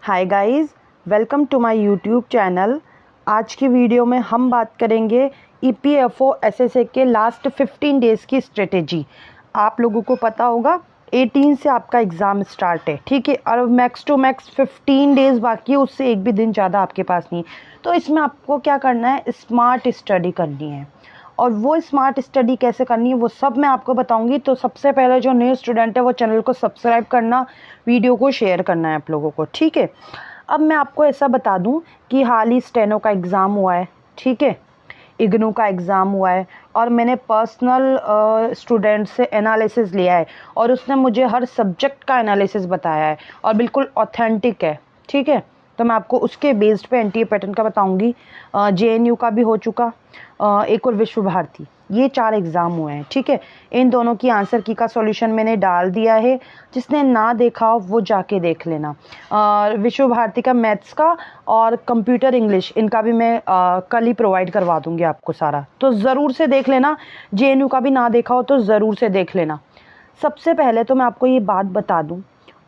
Hi guys, welcome to my YouTube channel. आज की video में हम बात करेंगे ईपीएफओ एसएसए के लास्ट 15 डेज़ की स्ट्रेटेजी। आप लोगों को पता होगा 18 से आपका एग्ज़ाम स्टार्ट है, ठीक है, और मैक्स टू मैक्स 15 डेज़ बाकी है, उससे एक भी दिन ज़्यादा आपके पास नहीं। तो इसमें आपको क्या करना है, स्मार्ट स्टडी करनी है। और वो स्मार्ट स्टडी कैसे करनी है वो सब मैं आपको बताऊंगी। तो सबसे पहले जो न्यू स्टूडेंट है वो चैनल को सब्सक्राइब करना, वीडियो को शेयर करना है आप लोगों को, ठीक है। अब मैं आपको ऐसा बता दूं कि हाल ही स्टेनो का एग्ज़ाम हुआ है, ठीक है, इग्नू का एग्ज़ाम हुआ है, और मैंने पर्सनल स्टूडेंट से एनालिसिस लिया है और उसने मुझे हर सब्जेक्ट का एनालिसिस बताया है और बिल्कुल ऑथेंटिक है, ठीक है। तो मैं आपको उसके बेस्ड पे एनटीए पैटर्न का बताऊंगी। जेएनयू का भी हो चुका, एक और विश्व भारती, ये 4 एग्ज़ाम हुए हैं, ठीक है। इन दोनों की आंसर की का सॉल्यूशन मैंने डाल दिया है, जिसने ना देखा हो वो जाके देख लेना। विश्व भारती का मैथ्स का और कंप्यूटर इंग्लिश, इनका भी मैं कल ही प्रोवाइड करवा दूंगी आपको सारा, तो ज़रूर से देख लेना। जेएनयू का भी ना देखा हो तो ज़रूर से देख लेना। सबसे पहले तो मैं आपको ये बात बता दूं,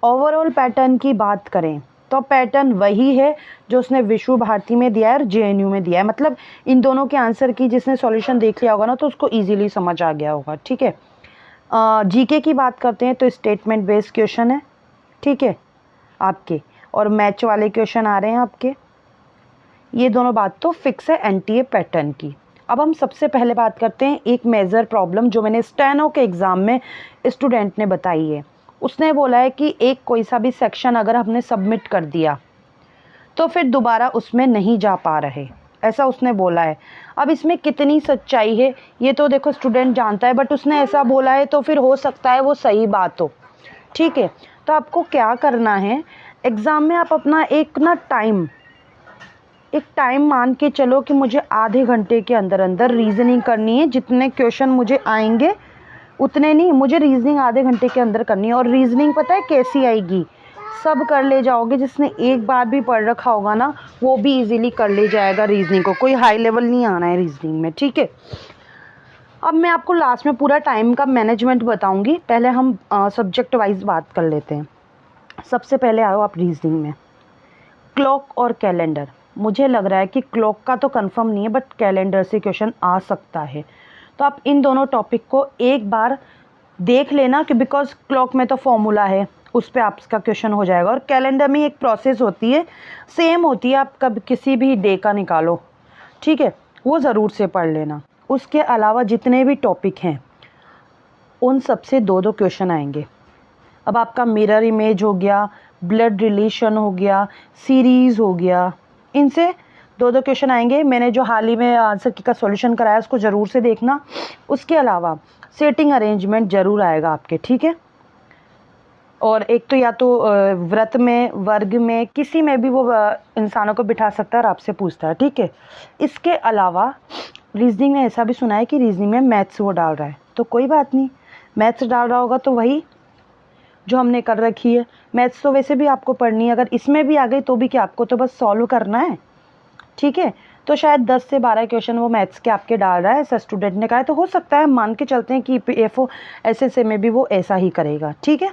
ओवरऑल पैटर्न की बात करें तो पैटर्न वही है जो उसने विश्व भारती में दिया है और जेएनयू में दिया है। मतलब इन दोनों के आंसर की जिसने सॉल्यूशन देख लिया होगा ना, तो उसको इजीली समझ आ गया होगा, ठीक है। जीके की बात करते हैं तो स्टेटमेंट बेस्ड क्वेश्चन है, ठीक है आपके, और मैच वाले क्वेश्चन आ रहे हैं आपके। ये दोनों बात तो फिक्स है एनटीए पैटर्न की। अब हम सबसे पहले बात करते हैं एक मेजर प्रॉब्लम जो मैंने स्टेनो के एग्ज़ाम में स्टूडेंट ने बताई है। उसने बोला है कि एक कोई सा भी सेक्शन अगर हमने सबमिट कर दिया तो फिर दोबारा उसमें नहीं जा पा रहे, ऐसा उसने बोला है। अब इसमें कितनी सच्चाई है ये तो देखो स्टूडेंट जानता है, बट उसने ऐसा बोला है तो फिर हो सकता है वो सही बात हो, ठीक है। तो आपको क्या करना है, एग्ज़ाम में आप अपना एक टाइम मान के चलो कि मुझे आधे घंटे के अंदर अंदर रीजनिंग करनी है। जितने क्वेश्चन मुझे आएंगे उतने नहीं, मुझे रीजनिंग आधे घंटे के अंदर करनी है। और रीजनिंग पता है कैसी आएगी, सब कर ले जाओगे, जिसने एक बार भी पढ़ रखा होगा ना वो भी इजीली कर ले जाएगा रीजनिंग को, कोई हाई लेवल नहीं आना है रीजनिंग में, ठीक है। अब मैं आपको लास्ट में पूरा टाइम का मैनेजमेंट बताऊंगी, पहले हम सब्जेक्ट वाइज बात कर लेते हैं। सबसे पहले आओ आप रीजनिंग में, क्लॉक और कैलेंडर। मुझे लग रहा है कि क्लॉक का तो कंफर्म नहीं है, बट कैलेंडर से क्वेश्चन आ सकता है। तो आप इन दोनों टॉपिक को एक बार देख लेना कि बिकॉज क्लॉक में तो फॉर्मूला है, उस पर आपका क्वेश्चन हो जाएगा। और कैलेंडर में एक प्रोसेस होती है, सेम होती है, आप कब किसी भी डे का निकालो, ठीक है, वो ज़रूर से पढ़ लेना। उसके अलावा जितने भी टॉपिक हैं उन सब से 2-2 क्वेश्चन आएंगे। अब आपका मिरर इमेज हो गया, ब्लड रिलेशन हो गया, सीरीज़ हो गया, इनसे 2-2 क्वेश्चन आएंगे। मैंने जो हाल ही में आंसर की का सॉल्यूशन कराया उसको ज़रूर से देखना। उसके अलावा सेटिंग अरेंजमेंट ज़रूर आएगा आपके, ठीक है। और एक तो या तो व्रत में, वर्ग में, किसी में भी वो इंसानों को बिठा सकता है और आपसे पूछता है, ठीक है। इसके अलावा रीजनिंग में ऐसा भी सुना है कि रीजनिंग में मैथ्स वो डाल रहा है, तो कोई बात नहीं, मैथ्स डाल रहा होगा तो वही जो हमने कर रखी है। मैथ्स तो वैसे भी आपको पढ़नी है, अगर इसमें भी आ गई तो भी क्या, आपको तो बस सॉल्व करना है, ठीक है। तो शायद 10 से 12 क्वेश्चन वो मैथ्स के आपके डाल रहा है, ऐसा स्टूडेंट ने कहा है। तो हो सकता है, मान के चलते हैं कि ईपीएफओ एसएसए में भी वो ऐसा ही करेगा, ठीक है।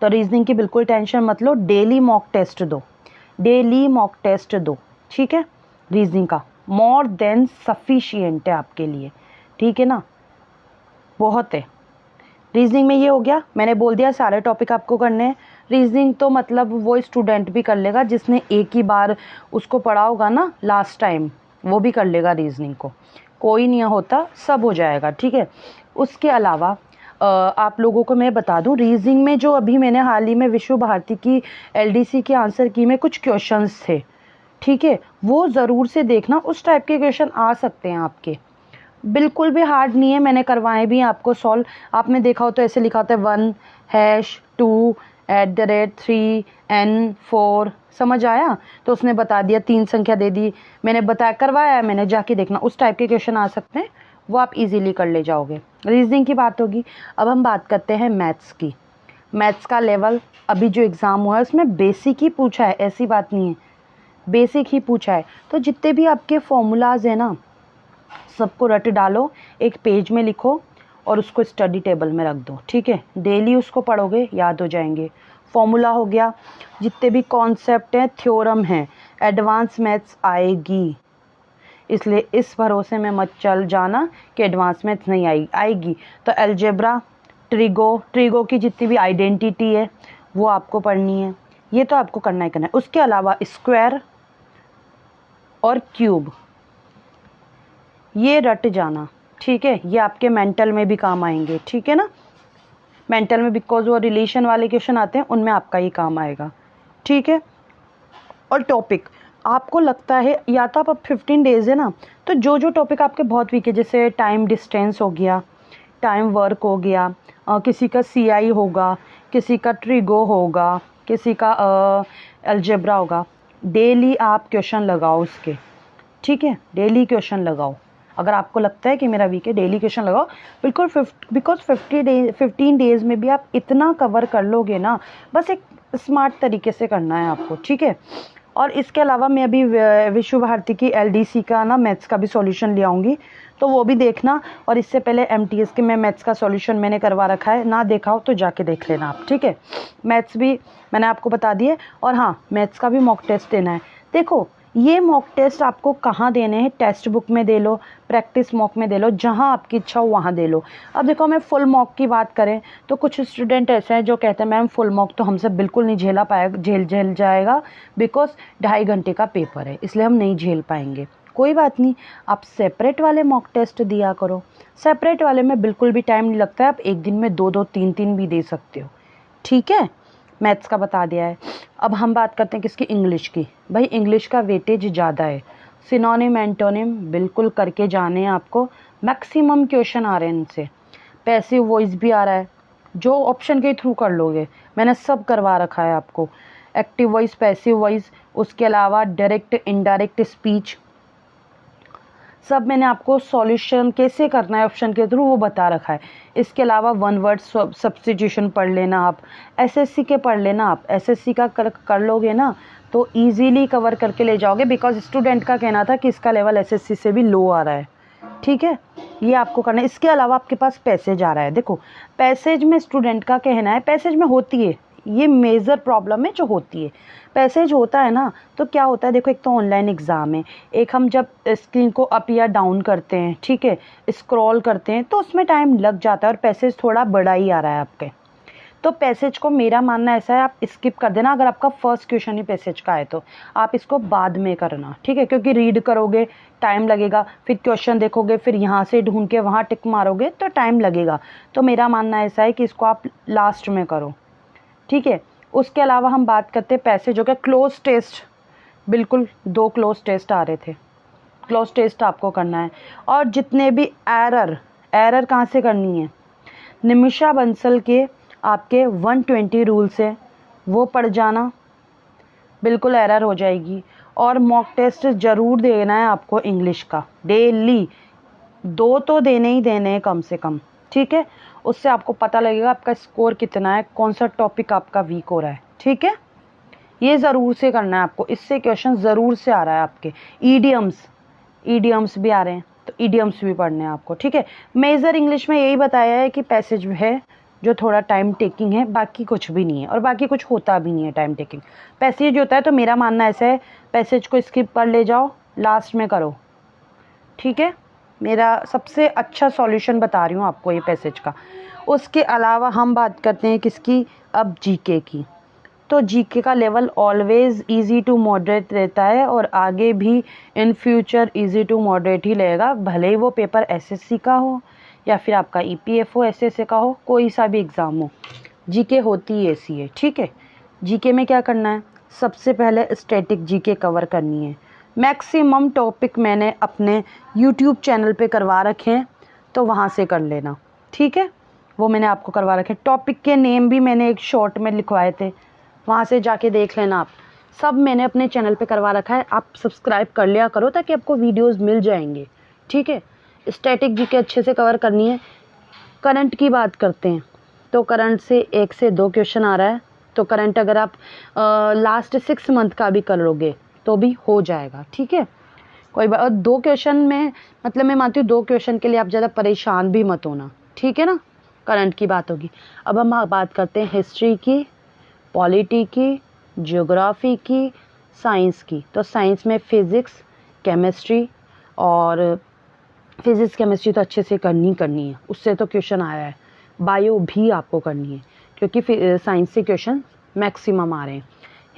तो रीजनिंग की बिल्कुल टेंशन मत लो, डेली मॉक टेस्ट दो, डेली मॉक टेस्ट दो, ठीक है। रीजनिंग का मोर देन सफिशिएंट है आपके लिए, ठीक है ना, बहुत है। रीजनिंग में ये हो गया, मैंने बोल दिया सारे टॉपिक आपको करने हैं। रीजनिंग तो मतलब वो स्टूडेंट भी कर लेगा जिसने एक ही बार उसको पढ़ा होगा ना लास्ट टाइम, वो भी कर लेगा रीजनिंग को, कोई नहीं होता, सब हो जाएगा, ठीक है। उसके अलावा आप लोगों को मैं बता दूं, रीजनिंग में जो अभी मैंने हाल ही में विश्व भारती की एलडीसी के आंसर की में कुछ क्वेश्चंस थे, ठीक है, वो ज़रूर से देखना, उस टाइप के क्वेश्चन आ सकते हैं आपके, बिल्कुल भी हार्ड नहीं है, मैंने करवाए भी हैं आपको सॉल्व। आपने देखा हो तो ऐसे लिखा होता है 1#2 3N4, समझ आया, तो उसने बता दिया, 3 संख्या दे दी, मैंने बताया, करवाया है मैंने, जाके देखना, उस टाइप के क्वेश्चन आ सकते हैं, वो आप इजीली कर ले जाओगे। रीजनिंग की बात होगी। अब हम बात करते हैं मैथ्स की। मैथ्स का लेवल अभी जो एग्ज़ाम हुआ है उसमें बेसिक ही पूछा है, ऐसी बात नहीं है, बेसिक ही पूछा है। तो जितने भी आपके फॉर्मूलाज हैं ना, सबको रट डालो, एक पेज में लिखो और उसको स्टडी टेबल में रख दो, ठीक है। डेली उसको पढ़ोगे, याद हो जाएंगे। फॉर्मूला हो गया, जितने भी कॉन्सेप्ट हैं, थ्योरम हैं, एडवांस मैथ्स आएगी। इसलिए इस भरोसे में मत चल जाना कि एडवांस मैथ्स नहीं आएगी। तो अलजेब्रा, ट्रिगो की जितनी भी आइडेंटिटी है वो आपको पढ़नी है, ये तो आपको करना ही करना है। उसके अलावा स्क्वायर और क्यूब ये रट जाना, ठीक है, ये आपके मेंटल में भी काम आएंगे, ठीक है ना। मेंटल में बिकॉज वो रिलेशन वाले क्वेश्चन आते हैं, उनमें आपका ही काम आएगा, ठीक है। और टॉपिक आपको लगता है या तो आप अब 15 डेज है ना, तो जो जो टॉपिक आपके बहुत वीक है, जैसे टाइम डिस्टेंस हो गया, टाइम वर्क हो गया, किसी का CI होगा, किसी का ट्रिगो होगा, किसी का अलजेब्रा होगा, डेली आप क्वेश्चन लगाओ उसके, ठीक है, डेली क्वेश्चन लगाओ। अगर आपको लगता है कि मेरा वीक है, डेली क्वेश्चन लगाओ बिल्कुल। बिकॉज 15 डेज में भी आप इतना कवर कर लोगे ना, बस एक स्मार्ट तरीके से करना है आपको, ठीक है। और इसके अलावा मैं अभी विश्व भारती की LDC का ना मैथ्स का भी सॉल्यूशन ले आऊँगी, तो वो भी देखना। और इससे पहले MTS के मैं मैथ्स का सॉल्यूशन मैंने करवा रखा है, ना देखा हो तो जाके देख लेना आप, ठीक है। मैथ्स भी मैंने आपको बता दिए। और हाँ, मैथ्स का भी मॉक टेस्ट देना है। देखो, ये मॉक टेस्ट आपको कहाँ देने हैं, टेक्स्ट बुक में दे लो, प्रैक्टिस मॉक में दे लो, जहाँ आपकी इच्छा हो वहाँ दे लो। अब देखो, मैं फुल मॉक की बात करें तो कुछ स्टूडेंट ऐसे हैं जो कहते हैं मैम फुल मॉक तो हमसे बिल्कुल नहीं झेला पाएगा, झेल जाएगा, बिकॉज 2.5 घंटे का पेपर है, इसलिए हम नहीं झेल पाएंगे। कोई बात नहीं, आप सेपरेट वाले मॉक टेस्ट दिया करो। सेपरेट वाले में बिल्कुल भी टाइम नहीं लगता है, आप एक दिन में 2-2, 3-3 भी दे सकते हो, ठीक है। मैथ्स का बता दिया है। अब हम बात करते हैं किसकी, इंग्लिश की। भाई इंग्लिश का वेटेज ज़्यादा है, सिनोनिम एंटोनिम बिल्कुल करके जाने हैं आपको। मैक्सिमम क्वेश्चन आ रहे हैं इनसे, पैसिव वॉइस भी आ रहा है, जो ऑप्शन के थ्रू कर लोगे, मैंने सब करवा रखा है आपको। एक्टिव वॉइस, पैसिव वॉइस, उसके अलावा डायरेक्ट इनडायरेक्ट स्पीच, सब मैंने आपको सॉल्यूशन कैसे करना है ऑप्शन के थ्रू वो बता रखा है। इसके अलावा 1 वर्ड सब्स्टिट्यूशन पढ़ लेना आप, SSC के पढ़ लेना आप। SSC का कर लोगे ना तो इजीली कवर करके ले जाओगे, बिकॉज स्टूडेंट का कहना था कि इसका लेवल SSC से भी लो आ रहा है, ठीक है। ये आपको करना है। इसके अलावा आपके पास पैसेज आ रहा है। देखो, पैसेज में स्टूडेंट का कहना है, पैसेज में होती है ये मेजर प्रॉब्लम है जो होती है। पैसेज होता है ना तो क्या होता है, देखो, एक तो ऑनलाइन एग्ज़ाम है, एक हम जब स्क्रीन को अप या डाउन करते हैं, ठीक है, स्क्रॉल करते हैं, तो उसमें टाइम लग जाता है और पैसेज थोड़ा बड़ा ही आ रहा है आपके। तो पैसेज को मेरा मानना ऐसा है, आप स्किप कर देना। अगर आपका फर्स्ट क्वेश्चन ही पैसेज का है तो आप इसको बाद में करना, ठीक है, क्योंकि रीड करोगे टाइम लगेगा, फिर क्वेश्चन देखोगे, फिर यहाँ से ढूंढ के वहाँ टिक मारोगे तो टाइम लगेगा। तो मेरा मानना ऐसा है कि इसको आप लास्ट में करो, ठीक है। उसके अलावा हम बात करते हैं पैसेज हो गया। क्लोज टेस्ट, बिल्कुल 2 क्लोज टेस्ट आ रहे थे, क्लोज टेस्ट आपको करना है। और जितने भी एरर कहाँ से करनी है, निमिषा बंसल के आपके 120 रूल्स है, वो पढ़ जाना, बिल्कुल एरर हो जाएगी। और मॉक टेस्ट ज़रूर देना है आपको इंग्लिश का, डेली 2 तो देने ही देने हैं कम से कम, ठीक है। उससे आपको पता लगेगा आपका स्कोर कितना है, कौन सा टॉपिक आपका वीक हो रहा है, ठीक है। ये ज़रूर से करना है आपको, इससे क्वेश्चन ज़रूर से आ रहा है आपके। ईडियम्स भी आ रहे हैं तो ईडियम्स भी पढ़ने हैं आपको, ठीक है। मेजर इंग्लिश में यही बताया है कि पैसेज है जो थोड़ा टाइम टेकिंग है, बाकी कुछ भी नहीं है, और बाकी कुछ होता भी नहीं है टाइम टेकिंग। पैसेज होता है तो मेरा मानना ऐसा है, पैसेज को स्किप कर ले जाओ, लास्ट में करो, ठीक है। मेरा सबसे अच्छा सॉल्यूशन बता रही हूँ आपको ये पैसेज का। उसके अलावा हम बात करते हैं किसकी, अब जीके की। तो जीके का level always easy to moderate रहता है, और आगे भी in future easy to moderate ही रहेगा, भले ही वो पेपर SSC का हो या फिर आपका EPF हो, SSA का हो, कोई सा भी एग्ज़ाम हो, जीके होती ही ऐसी है, ठीक है। जीके में क्या करना है, सबसे पहले स्टैटिक जीके कवर करनी है। मैक्सिमम टॉपिक मैंने अपने YouTube चैनल पे करवा रखे हैं, तो वहाँ से कर लेना, ठीक है। वो मैंने आपको करवा रखे, टॉपिक के नेम भी मैंने एक शॉर्ट में लिखवाए थे, वहाँ से जाके देख लेना आप। सब मैंने अपने चैनल पे करवा रखा है, आप सब्सक्राइब कर लिया करो ताकि आपको वीडियोस मिल जाएंगे, ठीक है। स्टैटिक जीके अच्छे से कवर करनी है। करंट की बात करते हैं तो करंट से 1 से 2 क्वेश्चन आ रहा है, तो करंट अगर आप लास्ट 6 मंथ का भी कर लोगे तो भी हो जाएगा, ठीक है, कोई बात। और 2 क्वेश्चन में मतलब मैं मानती हूँ 2 क्वेश्चन के लिए आप ज़्यादा परेशान भी मत होना, ठीक है ना। करंट की बात होगी। अब हम बात करते हैं हिस्ट्री की पॉलिटी की, ज्योग्राफी की, साइंस की। तो साइंस में फिज़िक्स, केमिस्ट्री, और फिज़िक्स केमिस्ट्री तो अच्छे से करनी है, उससे तो क्वेश्चन आया है। बायो भी आपको करनी है क्योंकि साइंस से क्वेश्चन मैक्सिमम आ रहे हैं।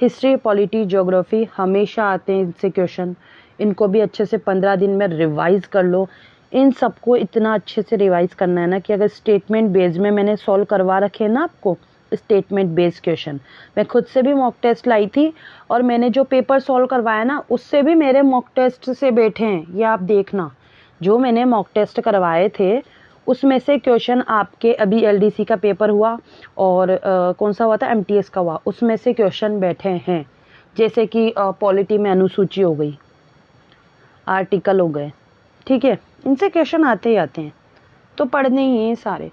हिस्ट्री, पॉलिटी, ज्योग्राफी हमेशा आते हैं इनसे क्वेश्चन, इनको भी अच्छे से 15 दिन में रिवाइज़ कर लो। इन सबको इतना अच्छे से रिवाइज़ करना है ना कि अगर स्टेटमेंट बेस्ड में मैंने सॉल्व करवा रखे हैं ना आपको, स्टेटमेंट बेस्ड क्वेश्चन, मैं खुद से भी मॉक टेस्ट लाई थी और मैंने जो पेपर सॉल्व करवाया ना उससे भी मेरे मॉक टेस्ट से बैठे हैं, ये आप देखना। जो मैंने मॉक टेस्ट करवाए थे उसमें से क्वेश्चन आपके, अभी एलडीसी का पेपर हुआ और कौन सा हुआ था, एमटीएस का हुआ, उसमें से क्वेश्चन बैठे हैं। जैसे कि पॉलिटी में अनुसूची हो गई, आर्टिकल हो गए, ठीक है, इनसे क्वेश्चन आते ही आते हैं, तो पढ़ने ही हैं सारे।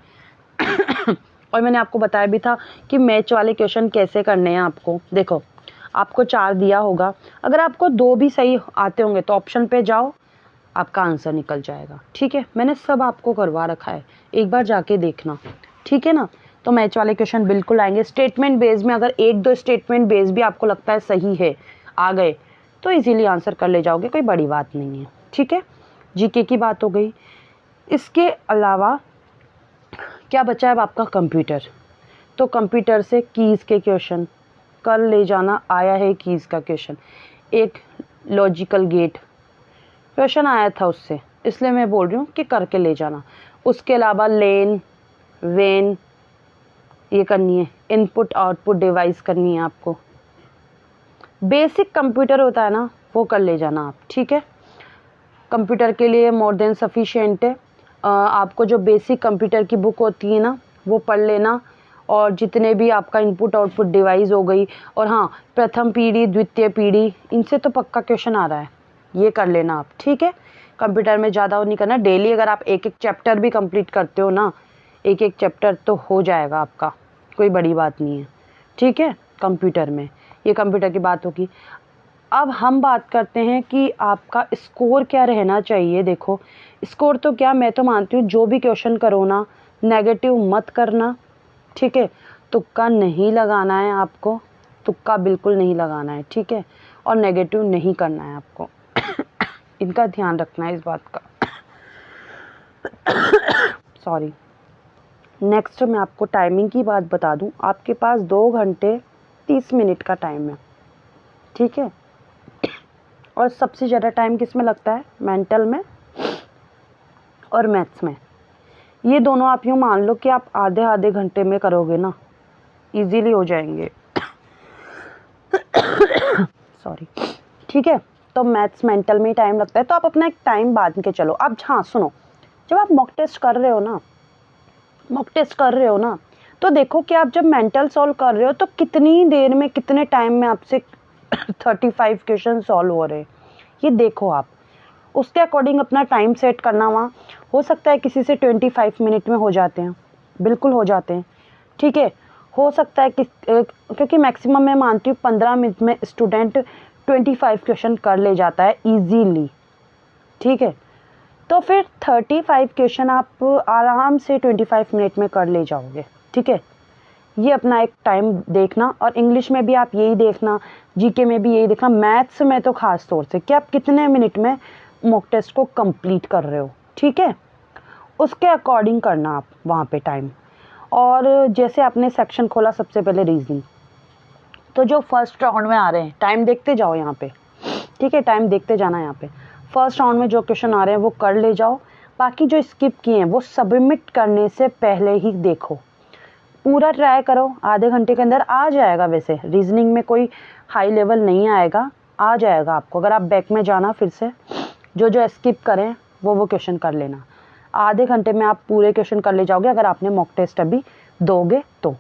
और मैंने आपको बताया भी था कि मैच वाले क्वेश्चन कैसे करने हैं आपको। देखो, आपको 4 दिया होगा, अगर आपको 2 भी सही आते होंगे तो ऑप्शन पे जाओ, आपका आंसर निकल जाएगा। ठीक है, मैंने सब आपको करवा रखा है, एक बार जाके देखना, ठीक है ना। तो मैच वाले क्वेश्चन बिल्कुल आएंगे। स्टेटमेंट बेस में अगर 1-2 स्टेटमेंट बेस भी आपको लगता है सही है, आ गए, तो इजीली आंसर कर ले जाओगे, कोई बड़ी बात नहीं है। ठीक है, जीके की बात हो गई। इसके अलावा क्या बचा है अब आपका, कंप्यूटर। तो कंप्यूटर से कीज़ के क्वेश्चन कर ले जाना, आया है कीज़ का क्वेश्चन, एक लॉजिकल गेट क्वेश्चन आया था उससे, इसलिए मैं बोल रही हूँ कि करके ले जाना। उसके अलावा लेन, वेन ये करनी है, इनपुट आउटपुट डिवाइस करनी है आपको। बेसिक कंप्यूटर होता है ना, वो कर ले जाना आप। ठीक है, कंप्यूटर के लिए मोर देन सफिशिएंट है। आपको जो बेसिक कंप्यूटर की बुक होती है ना वो पढ़ लेना, और जितने भी आपका इनपुट आउटपुट डिवाइस हो गई, और हाँ, प्रथम पीढ़ी, द्वितीय पीढ़ी, इनसे तो पक्का क्वेश्चन आ रहा है, ये कर लेना आप। ठीक है, कंप्यूटर में ज़्यादा वो नहीं करना। डेली अगर आप एक एक चैप्टर भी कंप्लीट करते हो ना, एक एक चैप्टर, तो हो जाएगा आपका, कोई बड़ी बात नहीं है। ठीक है, कंप्यूटर में ये कंप्यूटर की बात होगी। अब हम बात करते हैं कि आपका स्कोर क्या रहना चाहिए। देखो, स्कोर तो क्या, मैं तो मानती हूँ जो भी क्वेश्चन करो ना, नेगेटिव मत करना। ठीक है, तुक्का नहीं लगाना है आपको, तुक्का बिल्कुल नहीं लगाना है। ठीक है, और नेगेटिव नहीं करना है आपको। इनका ध्यान रखना है इस बात का। सॉरी। नेक्स्ट मैं आपको टाइमिंग की बात बता दूं, आपके पास 2 घंटे 30 मिनट का टाइम है। ठीक है, और सबसे ज़्यादा टाइम किस में लगता है, मेंटल में और मैथ्स में। ये दोनों आप यूँ मान लो कि आप आधे आधे घंटे में करोगे ना, इजीली हो जाएंगे। सॉरी। ठीक है, तो मैथ्स मेंटल में ही टाइम लगता है, तो आप अपना एक टाइम बांध के चलो। अब हाँ सुनो, जब आप मॉक टेस्ट कर रहे हो ना, तो देखो कि आप जब मेंटल सॉल्व कर रहे हो तो कितनी देर में, कितने टाइम में आपसे 35 क्वेश्चन सॉल्व हो रहे हैं, ये देखो आप। उसके अकॉर्डिंग अपना टाइम सेट करना। वहाँ हो सकता है किसी से 25 मिनट में हो जाते हैं, बिल्कुल हो जाते हैं। ठीक है, हो सकता है कि क्योंकि मैक्सिमम मैं मानती हूँ 15 मिनट में स्टूडेंट 25 क्वेश्चन कर ले जाता है इजीली। ठीक है, तो फिर 35 क्वेश्चन आप आराम से 25 मिनट में कर ले जाओगे। ठीक है, ये अपना एक टाइम देखना, और इंग्लिश में भी आप यही देखना, जीके में भी यही देखना, मैथ्स में तो खास तौर से कि आप कितने मिनट में मॉक टेस्ट को कंप्लीट कर रहे हो। ठीक है, उसके अकॉर्डिंग करना आप वहाँ पे टाइम। और जैसे आपने सेक्शन खोला सबसे पहले रीजनिंग, तो जो फर्स्ट राउंड में आ रहे हैं टाइम देखते जाओ यहाँ पे। ठीक है, टाइम देखते जाना यहाँ पे। फर्स्ट राउंड में जो क्वेश्चन आ रहे हैं वो कर ले जाओ, बाकी जो स्किप किए हैं वो सबमिट करने से पहले ही देखो, पूरा ट्राई करो, आधे घंटे के अंदर आ जाएगा। वैसे रीजनिंग में कोई हाई लेवल नहीं आएगा, आ जाएगा आपको। अगर आप बैक में जाना फिर से, जो जो स्किप करें वो क्वेश्चन कर लेना, आधे घंटे में आप पूरे क्वेश्चन कर ले जाओगे अगर आपने मॉक टेस्ट अभी दोगे तो।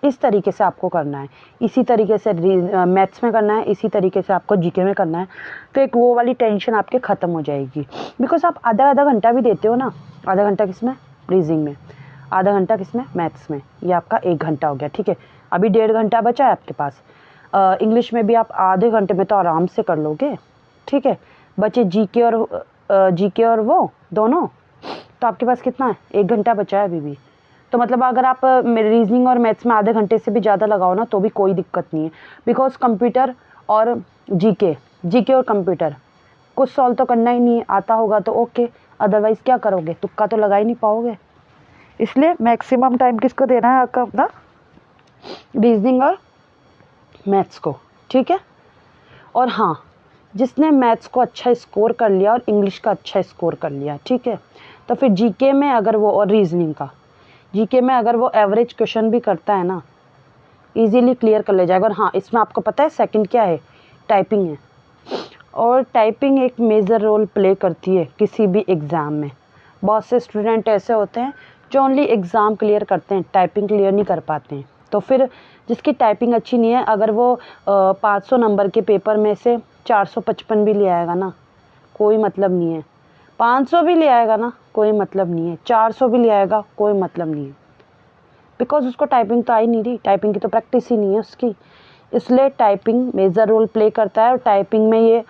इस तरीके से आपको करना है, इसी तरीके से मैथ्स में करना है, इसी तरीके से आपको जीके में करना है। तो एक वो वाली टेंशन आपके ख़त्म हो जाएगी, बिकॉज आप आधा आधा घंटा भी देते हो ना। आधा घंटा किस में, रीजनिंग में, आधा घंटा किस में, मैथ्स में, ये आपका 1 घंटा हो गया। ठीक है, अभी 1.5 घंटा बचा है आपके पास। इंग्लिश में भी आप आधे घंटे में तो आराम से कर लोगे। ठीक है, बचे जीके और वो दोनों, तो आपके पास कितना है, 1 घंटा बचा है अभी भी। तो मतलब अगर आप रीजनिंग और मैथ्स में आधे घंटे से भी ज़्यादा लगाओ ना तो भी कोई दिक्कत नहीं है, बिकॉज कंप्यूटर और जीके और कंप्यूटर कुछ सॉल्व तो करना ही नहीं है, आता होगा तो ओके, अदरवाइज क्या करोगे, तुक्का तो लगा ही नहीं पाओगे। इसलिए मैक्सिमम टाइम किसको देना है आपका, अपना रीजनिंग और मैथ्स को, ठीक है। और हाँ, जिसने मैथ्स को अच्छा स्कोर कर लिया और इंग्लिश का अच्छा स्कोर कर लिया, ठीक है, तो फिर जीके में अगर वो, और रीजनिंग का जीके में अगर वो एवरेज क्वेश्चन भी करता है ना, इजीली क्लियर कर ले जाएगा। और हाँ, इसमें आपको पता है सेकंड क्या है, टाइपिंग है। और टाइपिंग एक मेजर रोल प्ले करती है किसी भी एग्ज़ाम में। बहुत से स्टूडेंट ऐसे होते हैं जो ओनली एग्ज़ाम क्लियर करते हैं, टाइपिंग क्लियर नहीं कर पाते हैं। तो फिर जिसकी टाइपिंग अच्छी नहीं है, अगर वो 500 नंबर के पेपर में से 455 भी ले आएगा ना, कोई मतलब नहीं है। 500 भी ले आएगा ना, कोई मतलब नहीं है। 400 भी ले आएगा, कोई मतलब नहीं है, बिकॉज उसको टाइपिंग तो आई नहीं रही, टाइपिंग की तो प्रैक्टिस ही नहीं है उसकी। इसलिए टाइपिंग मेजर रोल प्ले करता है। और टाइपिंग में ये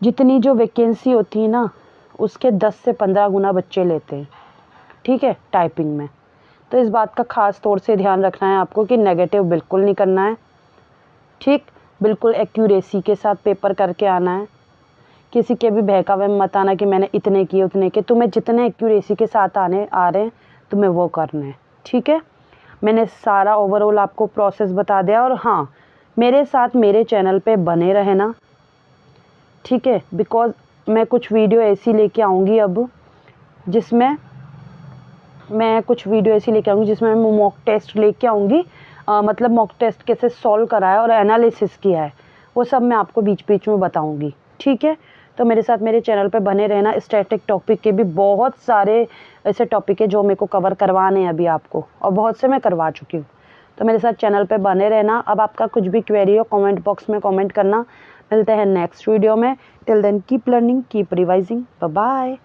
जितनी जो वैकेंसी होती है ना, उसके 10 से 15 गुना बच्चे लेते हैं, ठीक है, टाइपिंग में। तो इस बात का खास तौर से ध्यान रखना है आपको कि नेगेटिव बिल्कुल नहीं करना है, ठीक, बिल्कुल एक्यूरेसी के साथ पेपर करके आना है। किसी के भी बहकावे में मत आना कि मैंने इतने किए उतने किए, तुम्हें जितने एक्यूरेसी के साथ आ रहे हैं तुम्हें वो करना है, ठीक है। मैंने सारा ओवरऑल आपको प्रोसेस बता दिया। और हाँ, मेरे साथ मेरे चैनल पे बने रहना, ठीक है, बिकॉज मैं कुछ वीडियो ऐसी लेके आऊँगी अब, जिसमें मैं मॉक टेस्ट लेके आऊँगी। मतलब मॉक टेस्ट कैसे सॉल्व करा है और एनालिसिस किया है, वो सब मैं आपको बीच बीच में बताऊँगी, ठीक है। तो मेरे साथ मेरे चैनल पे बने रहना। स्टैटिक टॉपिक के भी बहुत सारे ऐसे टॉपिक है जो मेरे को कवर करवाने हैं अभी आपको, और बहुत से मैं करवा चुकी हूँ। तो मेरे साथ चैनल पे बने रहना। अब आपका कुछ भी क्वेरी हो कमेंट बॉक्स में कमेंट करना। मिलते हैं नेक्स्ट वीडियो में। Till then keep learning, keep revising, bye bye.